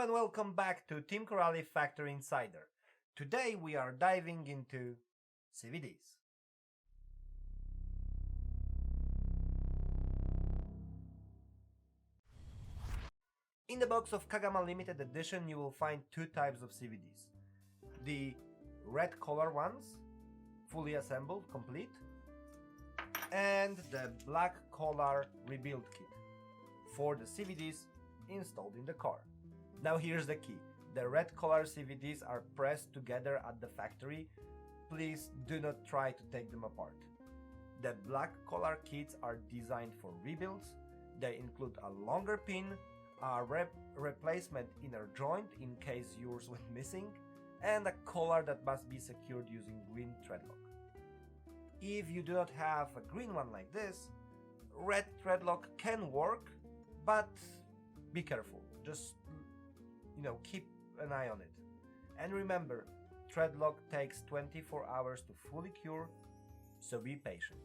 and welcome back to Team Corelli Factory Insider. Today we are diving into CVDs. In the box of Kagama Limited Edition you will find two types of CVDs. The red color ones, fully assembled, complete, and the black color rebuild kit for the CVDs installed in the car. Now here's the key. The red color CVDs are pressed together at the factory. Please do not try to take them apart. The black color kits are designed for rebuilds. They include a longer pin, a replacement inner joint in case yours went missing, and a collar that must be secured using green threadlock. If you do not have a green one like this, red threadlock can work, but be careful. Just keep an eye on it. And remember, threadlock takes 24 hours to fully cure, so be patient.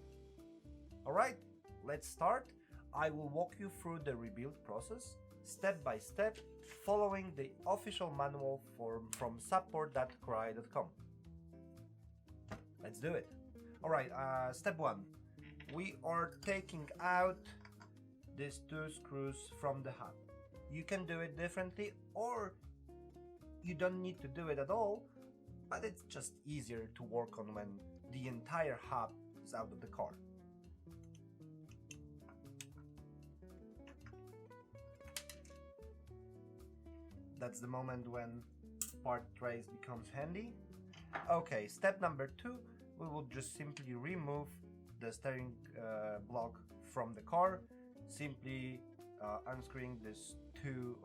Alright, let's start. I will walk you through the rebuild process, step by step, following the official manual from support.corelli.com. Let's do it. Alright, step 1. We are taking out these two screws from the hub. You can do it differently, or you don't need to do it at all, but it's just easier to work on when the entire hub is out of the car. That's the moment when part trace becomes handy. Okay, step number 2, we will just simply remove the steering block from the car, simply unscrewing these two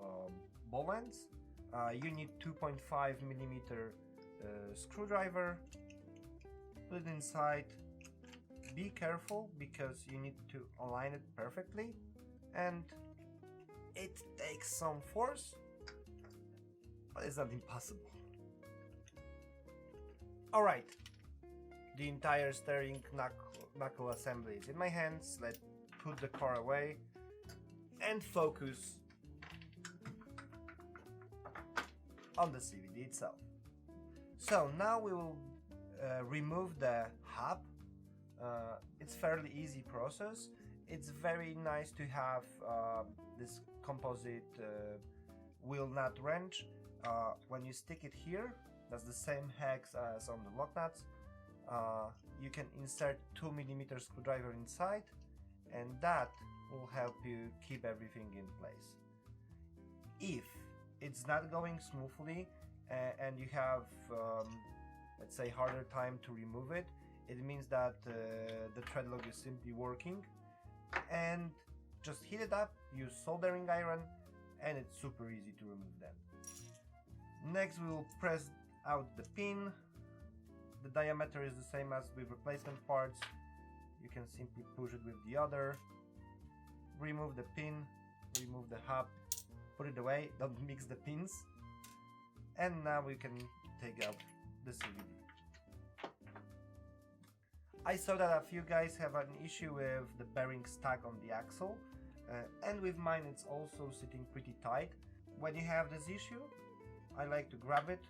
ball ends. You need 2.5mm screwdriver, put it inside. Be careful because you need to align it perfectly, and it takes some force, but it's not impossible. Alright, the entire steering knuckle assembly is in my hands. Let's put the car away and focus on the CVD itself. So now we will remove the hub. It's fairly easy process. It's very nice to have this composite wheel nut wrench. When you stick it here, that's the same hex as on the lock nuts. You can insert 2mm screwdriver inside, and that will help you keep everything in place. If it's not going smoothly and you have let's say harder time to remove it, it means that the threadlock is simply working, and just heat it up, use soldering iron, and it's super easy to remove them. Next we will press out the pin. The diameter is the same as with replacement parts. You can simply push it with the other. Remove the pin, remove the hub, put it away, don't mix the pins. And now we can take out the CVD. I saw that a few guys have an issue with the bearing stuck on the axle, and with mine it's also sitting pretty tight. When you have this issue, I like to grab it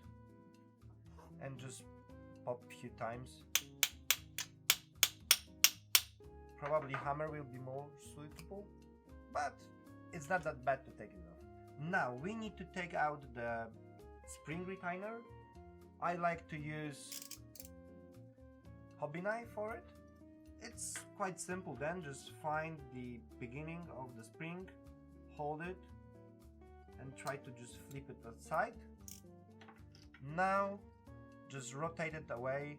and just pop a few times. Probably hammer will be more suitable, but it's not that bad to take it off. Now we need to take out the spring retainer. I like to use hobby knife for it. It's quite simple then, just find the beginning of the spring, hold it, and try to just flip it aside. Now just rotate it away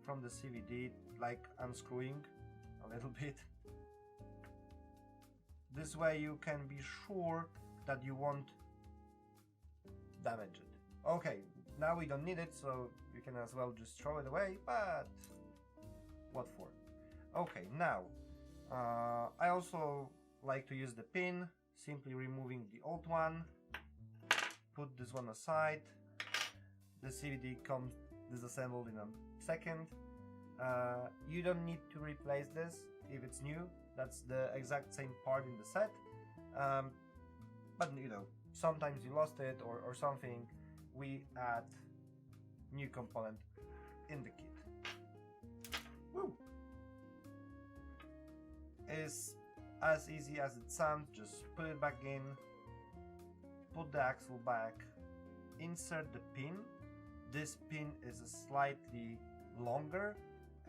from the CVD, like unscrewing a little bit. This way you can be sure that you won't damage it. Okay, now we don't need it, so you can as well just throw it away, but what for? Okay, now I also like to use the pin, simply removing the old one, put this one aside. The CVD comes disassembled in a second. You don't need to replace this if it's new. That's the exact same part in the set. But sometimes you lost it or something, we add new component in the kit. Woo! It's as easy as it sounds. Just put it back in, put the axle back, insert the pin. This pin is slightly longer,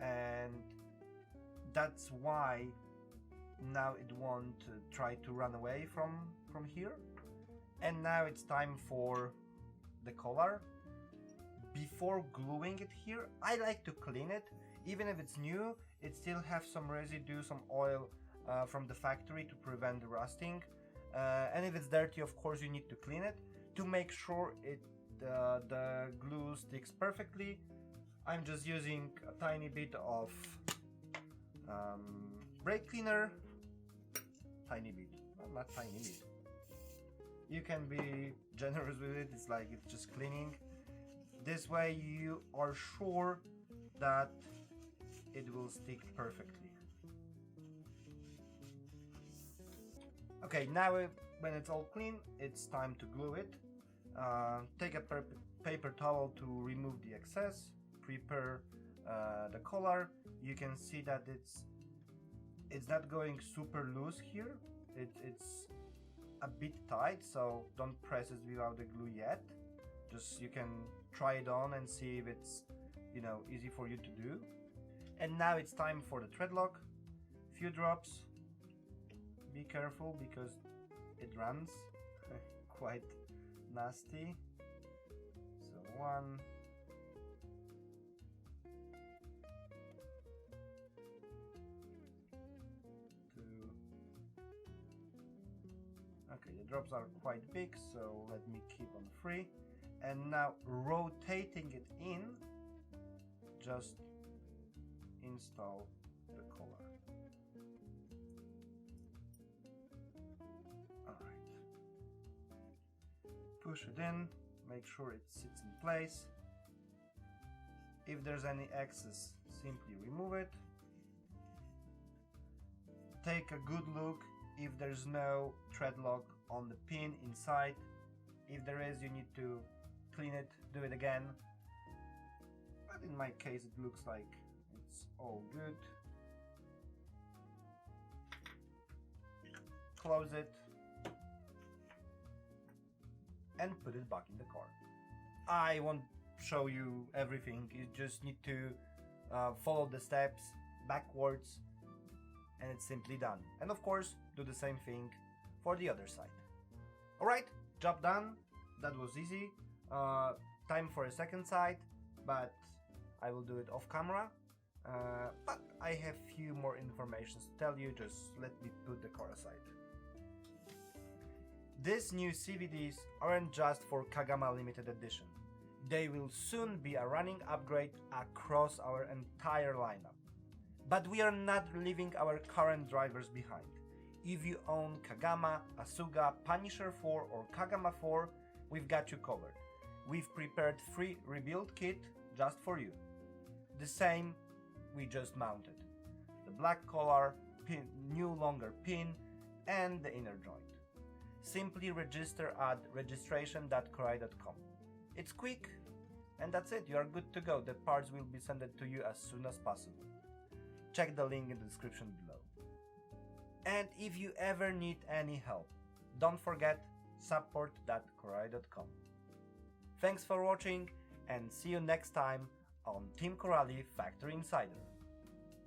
and that's why now it won't try to run away from here. And now it's time for the collar. Before gluing it here, I like to clean it. Even if it's new, it still has some residue, some oil from the factory to prevent the rusting. And if it's dirty, of course, you need to clean it to make sure the glue sticks perfectly. I'm just using a tiny bit of brake cleaner. Tiny bit, well, not tiny bit. You can be generous with it. It's like it's just cleaning. This way you are sure that it will stick perfectly. Okay, now when it's all clean, it's time to glue it. Take a paper towel to remove the excess. Prepare the collar. You can see that it's not going super loose here. It's a bit tight, so don't press it without the glue yet. Just you can try it on and see if it's, you know, easy for you to do. And now it's time for the thread lock. Few drops. Be careful because it runs quite nasty. So 1, 2. Okay, the drops are quite big, so let me keep on 3. And now rotating it in, just install the collar. Alright. Push it in, make sure it sits in place. If there's any excess, simply remove it. Take a good look if there's no thread lock on the pin inside. If there is, you need to clean it, do it again. But in my case, it looks like it's all good. Close it and put it back in the car. I won't show you everything. You just need to follow the steps backwards, and it's simply done. And of course, do the same thing for the other side. Alright, job done. That was easy. Time for a second side, but I will do it off camera. But I have few more information to tell you. Just let me put the car aside. These new CVDs aren't just for Kagama Limited Edition. They will soon be a running upgrade across our entire lineup. But we are not leaving our current drivers behind. If you own Kagama, Asuga, Punisher 4 or Kagama 4, we've got you covered. We've prepared free rebuild kit just for you. The same we just mounted. The black collar, new longer pin, and the inner joint. Simply register at registration.korai.com. It's quick, and that's it. You are good to go. The parts will be sent to you as soon as possible. Check the link in the description below. And if you ever need any help, don't forget support.korai.com. Thanks for watching, and see you next time on Team Corrali Factory Insider.